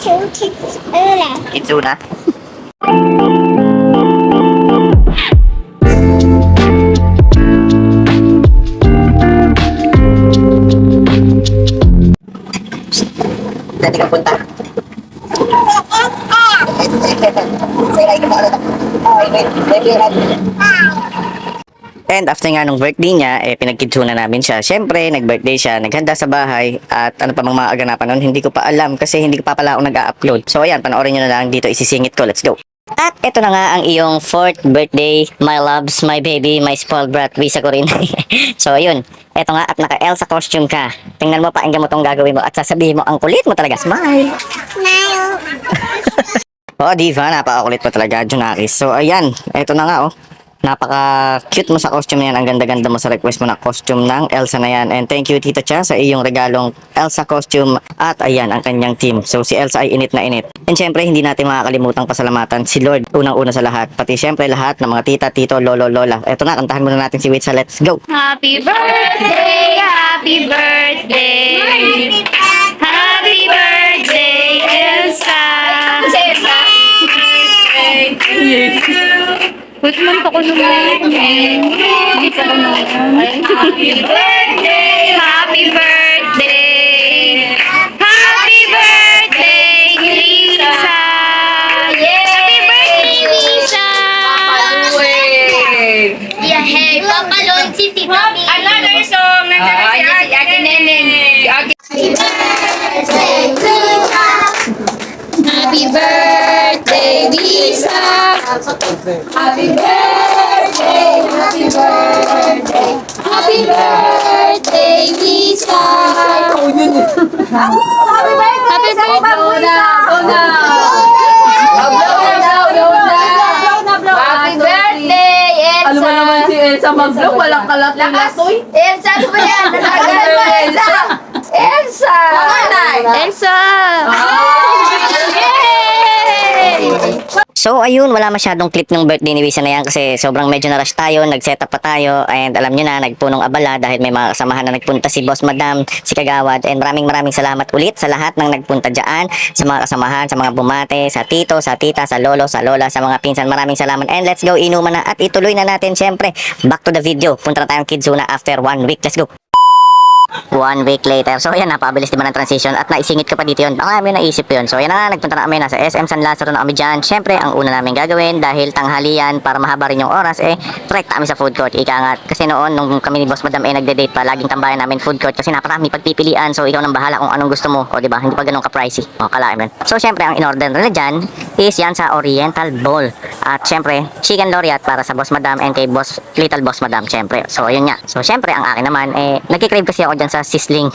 to Kitsuna. Kitsuna. Dati ka punta. And after nga nung birthday niya, pinagkitsuna namin siya. Siyempre, nag-birthday siya, naghanda sa bahay, at ano pa mga aganapan nun, hindi ko pa alam kasi hindi ko pa pala ako nag-upload. So ayan, panoorin nyo na lang dito, isisingit ko. Let's go! At ito na nga ang iyong 4th birthday, my loves, my baby, my spoiled brat, visa ko rin. So ayun, eto nga at naka-Elsa costume ka. Tingnan mo, pakinggan mo tong gagawin mo at sasabihin mo, ang kulit mo talaga, smile! Smile. Oh, diva, napaka-kulit mo talaga, Junakis. So ayan, eto na nga oh. Napaka-cute mo sa costume na yan. Ang ganda-ganda mo sa request mo na costume ng Elsa na yan. And thank you, Tita Cha, sa iyong regalong Elsa costume. At ayan, ang kanyang team. So si Elsa ay init na init. And syempre, hindi natin makakalimutang pasalamatan si Lord. Unang-una sa lahat. Pati syempre lahat ng mga tita, tito, lolo, lola. Eto na, kantahan muna natin si Witsa. Let's go! Happy birthday, happy birthday, happy birthday, Elsa. Wait man pa ko naman. Hindi pa ko naman. Happy birthday, happy birthday, happy birthday, Lisa. Happy birthday, Lisa. Yeah, hey, papalon si Tita Mi. Another song ng si Ate Neneng. Happy birthday, Lisa. Happy birthday, happy birthday, happy birthday, Lisa. Happy birthday, Happy birthday, Elsa. Alam mo naman si Elsa mag-vlog, walang kalat ng latoy. Elsa, ano ba yan? Elsa! Elsa! Elsa! So ayun, wala masyadong clip ng birthday ni Wisa na yan kasi sobrang medyo na-rush tayo, nag-setup pa tayo, and alam nyo na, nagpunong abala dahil may mga kasamahan na nagpunta, si Boss Madam, si Kagawad, and maraming salamat ulit sa lahat ng nagpunta dyan, sa mga kasamahan, sa mga bumate, sa tito, sa tita, sa lolo, sa lola, sa mga pinsan, maraming salamat, and let's go, inuman na at ituloy na natin syempre, back to the video, punta na tayong Kitsuna after 1 week, let's go! 1 week later. So ayan, napabilis diba ng transition at naisingit ko pa dito yun. Baka namin naisip ko yun. So ayan na nga, nagpunta na kami, nasa SM San Lazaro na kami dyan. Siyempre, ang una namin gagawin dahil tanghalian para mahaba rin yung oras, trek kami sa food court. Ika nga, kasi noon, nung kami ni Boss Madam nagde-date pa, laging tambayan namin food court kasi naparami pagpipilian. So ikaw nang bahala kung anong gusto mo. O diba, hindi pa ganun ka-pricey. O, kalaim rin. So siyempre, ang in-order nila dyan is yan sa Oriental Bowl. At siyempre, chicken laureate para sa Boss Madam and kay Little Boss Madam, siyempre. So yun nga. So siyempre, ang akin naman, nagkikrave kasi ako dyan sa sizzling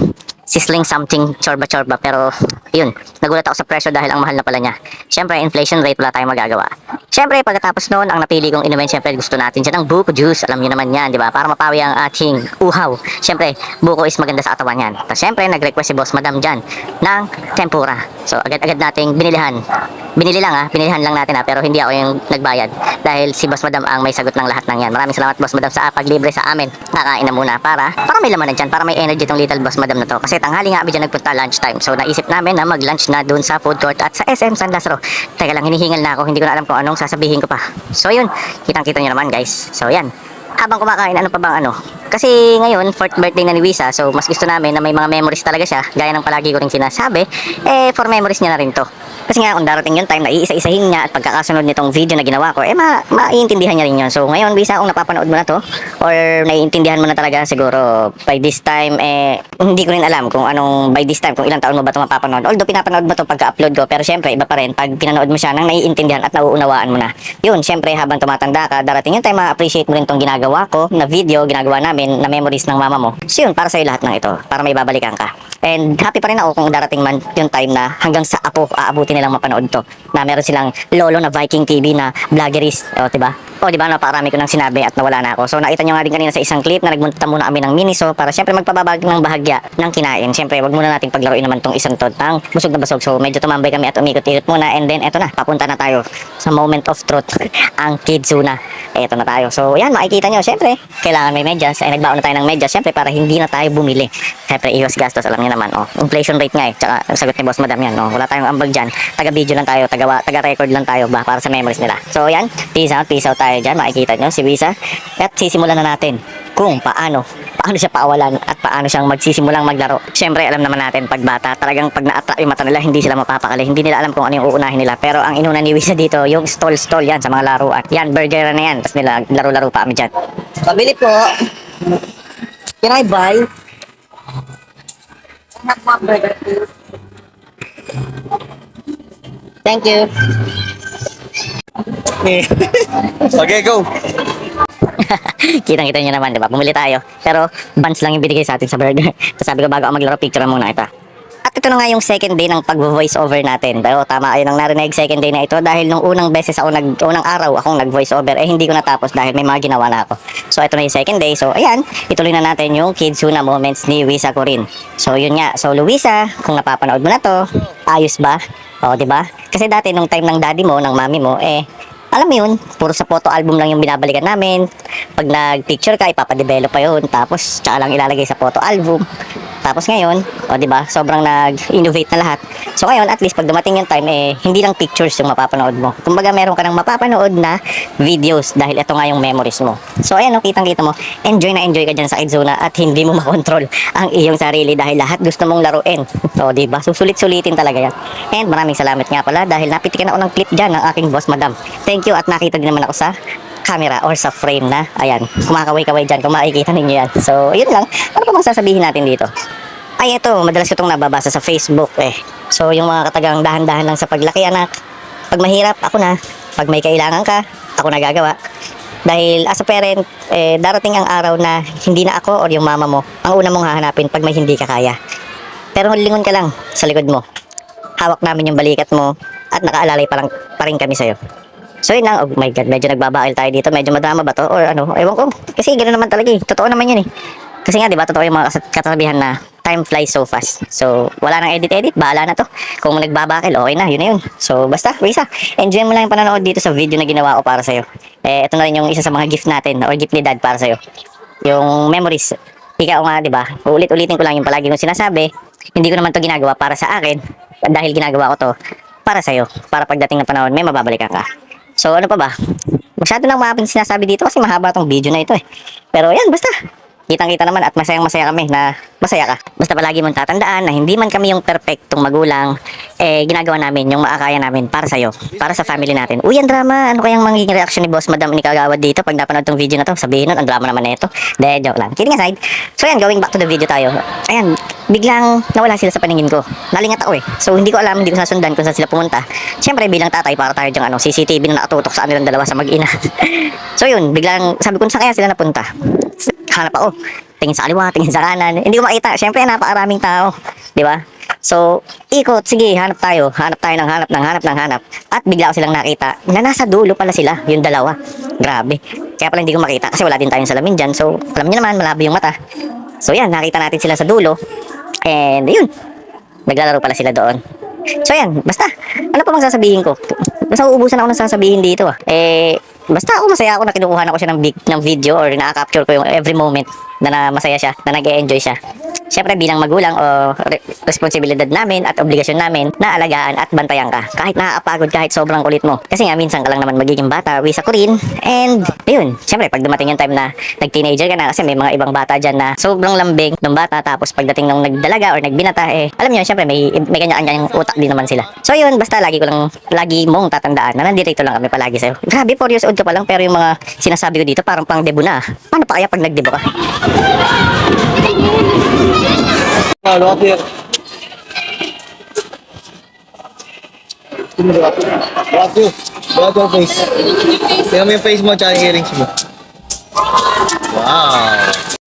something chorba pero yun, nagulat ako sa presyo dahil ang mahal na pala niya. Siyempre, inflation rate, wala tayong magagawa. Siyempre, pagkatapos noon, ang napili kong inumin, siyempre gusto natin siya ng buko juice. Alam niyo naman yan, di ba? Para mapawi ang ating uhaw. Siyempre, buko is maganda sa katawan yan. Tapos siyempre, nag-request si Boss Madam dyan ng tempura. So agad-agad nating binilihan. Binilihan lang natin pero hindi ako yung nagbayad dahil si Boss Madam ang may sagot ng lahat ng yan. Maraming salamat, Boss Madam, sa paglibre sa amin. Nakain na muna para may laman na dyan, para may energy tong Little Boss Madam na to. Kasi tanghali nga kami dyan nagpunta lunchtime. So naisip namin na mag-lunch na dun sa food court at sa SM San Lazaro. Teka lang, hinihingal na ako, hindi ko na alam kung anong sasabihin ko pa. So yun, kitang-kita nyo naman guys. So yan, habang kumakain, ano pa bang ano? Kasi ngayon, 4th birthday na ni Wisa, so mas gusto namin na may mga memories talaga siya, gaya ng palagi ko rin sinasabi, for memories niya na rin to. Kasi nga, kung darating yung time na iisa-isahin niya at pagkakasunod nitong video na ginawa ko, maiintindihan niya rin yun. So ngayon, Wisa, kung napapanood mo na to, or naiintindihan mo na talaga siguro, by this time, hindi ko rin alam kung anong by this time, kung ilang taon mo ba ito mapapanood. Although pinapanood mo to pagka-upload ko, pero syempre, iba pa rin, pag pinanood mo siya nang naiintindihan at nauunawaan mo na. Yun, syempre, habang tumatanda ka, darating yung time, ma-appreciate mo rin tong ginagawa ko, na video, ginagawa namin, na memories ng mama mo. So yun, para sa'yo lahat ng ito, para may babalikan ka. And happy pa rin ako kung darating man yung time na hanggang sa apo, aabuti nilang mapanood to. Na meron silang lolo na Viking TV na vloggerist, o diba? O diba, napakarami ko nang sinabi at nawala na ako. So nakita nyo nga din kanina sa isang clip na nagmunta muna kami ng Miniso para syempre magpababag ng bahagya ng kinain. Syempre, wag muna nating paglaruin naman tong isang tot ng busog na busog. So medyo tumambay kami at umikot-ikot muna, and then eto na, papunta na tayo sa moment of truth, ang Kitsuna. eto na tayo. So, yan, makikita nyo, syempre, kailangan may medyas. Nagbaon na tayo ng medyas, syempre, para hindi na tayo bumili. Syempre, iwas gastos, alam nyo naman, inflation rate nga tsaka sagot ni Boss Madam yan, wala tayong ambag dyan. Taga-video lang tayo, taga-record lang tayo ba, para sa memories nila. So, yan, peace out tayo dyan, makikita nyo, si Wisa. At sisimulan na natin kung paano siya paawalan at paano siyang magsisimulang maglaro. Siyempre, alam naman natin, pag bata, talagang pag na-attract yung mata nila, hindi sila mapapakali. Hindi nila alam kung ano yung uunahin nila. Pero ang inuna ni Wisa dito, yung stall yan sa mga laruan. Yan, burger na yan. Tapos nila, laro-laro pa kami dyan. Pabili po. Can I buy? Thank you. Okay, go. Kitang-kita nyo naman, di ba? Bumili tayo. Pero, buns lang yung binigay sa atin sa burger. Tapos sabi ko, bago ako maglaro, picture muna ito. At ito na nga yung second day ng pag-voice over natin. Pero tama kayo nang narinig second day na ito dahil nung unang araw akong nag-voice over, hindi ko natapos dahil may mga ginawa na ako. So, ito na yung second day. So, ayan, ituloy na natin yung Kids Huna moments ni Wisa Corin. So, yun nga. So, Luisa, kung napapanood mo na to, ayos ba? O, di ba? Kasi dati, nung time ng daddy mo, ng mami mo, alam mo yun, puro sa photo album lang yung binabalikan namin. Pag nag-picture ka, ipapadevelop pa yun. Tapos, tsaka lang ilalagay sa photo album. Tapos ngayon, di ba, sobrang nag-innovate na lahat. So ngayon, at least pag dumating yung time, hindi lang pictures yung mapapanood mo. Kumbaga, meron ka ng mapapanood na videos dahil ito nga yung memories mo. So ayan, kitang-kita mo, enjoy na enjoy ka dyan sa Kids Zona at hindi mo makontrol ang iyong sarili dahil lahat gusto mong laruin. So, di ba, susulit-sulitin talaga yan. And maraming salamat nga pala dahil napitikan ako ng clip dyan ng aking boss, Madam. Thank you at nakita din naman ako sa camera or sa frame na, ayan, kumakaway-kaway dyan kung makikita ninyo yan. So, yun lang. Ano pa bang sasabihin natin dito? Ay, ito, madalas ko itong nababasa sa Facebook So, yung mga katagang dahan-dahan lang sa paglaki, anak. Pag mahirap, ako na. Pag may kailangan ka, ako na gagawa. Dahil as a parent, darating ang araw na hindi na ako or yung mama mo ang una mong hahanapin pag may hindi ka kaya. Pero lingon ka lang sa likod mo. Hawak namin yung balikat mo at nakaalalay pa rin kami sa'yo. So yun lang, oh my god, medyo nagbabakil tayo dito, medyo madrama ba to or ano, ewan ko, kasi gano'n naman talaga totoo naman yun kasi nga diba, totoo yung mga kasabihan na time flies so fast. So wala nang edit, bahala na to, kung nagbabakil, okay na, yun na yun. So basta, Risa, enjoy mo lang yung panonood dito sa video na ginawa ko para sa'yo. Ito na rin yung isa sa mga gift natin or gift ni dad para sa'yo, yung memories. Ikaw nga, diba, ulit-ulitin ko lang yung palagi kong sinasabi, hindi ko naman to ginagawa para sa akin, dahil ginagawa ko to para sa'yo, para pagdating ng panahon may mababalikan ka. So ano pa ba? Masyado lang maraming sinasabi dito kasi mahaba tong video na ito Pero yan, basta kitang-kita naman at masayang-masaya kami na masaya ka. Basta palagi mong tatandaan na hindi man kami yung perfectong magulang, ginagawa namin yung maakaya namin para sa'yo, para sa family natin. Uy, ang drama. Ano kayang magiging reaction ni Boss Madam ni Kagawad dito pag napanood tong video na to? Sabihin nun, ang drama naman na ito. De, joke lang. Kidding aside. So yan, going back to the video tayo. Ayan, biglang nawala sila sa paningin ko. Nalingat ako So hindi ko alam, hindi ko sasundan kung saan sila pumunta. Siyempre, bilang tatay, para tayo dyang CCTV na nakatutok sa anilang dalawa sa mag-ina. So yun, biglang sabi ko, saan kaya sila napunta? Hanap ako. Tingin sa kaliwa, tingin sa kanan. Hindi ko makita. Siyempre, napakaraming tao. Di ba? So, ikot. Sige, hanap tayo. Hanap tayo ng hanap. At bigla ko silang nakita na nasa dulo pala sila. Yung dalawa. Grabe. Kaya pala hindi ko makita kasi wala din tayong salamin dyan. So, alam niyo naman, malabo yung mata. So, yan. Nakita natin sila sa dulo. And, yun. Naglalaro pala sila doon. So, yan. Basta. Ano pa bang sasabihin ko? Basta uubusan ako ng sasabihin dito basta ako masaya ako na kinukuha na ko siya ng video or na-capture ko yung every moment na masaya siya, na nag-e-enjoy siya. Siyempre bilang magulang responsibilidad namin at obligasyon namin na alagaan at bantayan ka. Kahit nakakapagod, kahit sobrang kulit mo. Kasi nga minsan ka lang naman magiging bata, Wisa Corin. And ayun, siyempre pag dumating yung time na nag-teenager ka na, kasi may mga ibang bata dyan na sobrang lambing ng bata, tapos pagdating ng nagdalaga or nagbinata, alam nyo, siyempre may kanya-kanyang utak din naman sila. So yun, basta lagi mong tatandaan na nandito lang kami palagi sa'yo. Grabe, 4 years old ka pa lang, pero yung mga sinasabi ko dito parang pang debo na. Paano pa kaya pag nagdebo ka? Look up here. Look your face. Tingnan mo yung face mo tsaka yung earrings mo. Wow.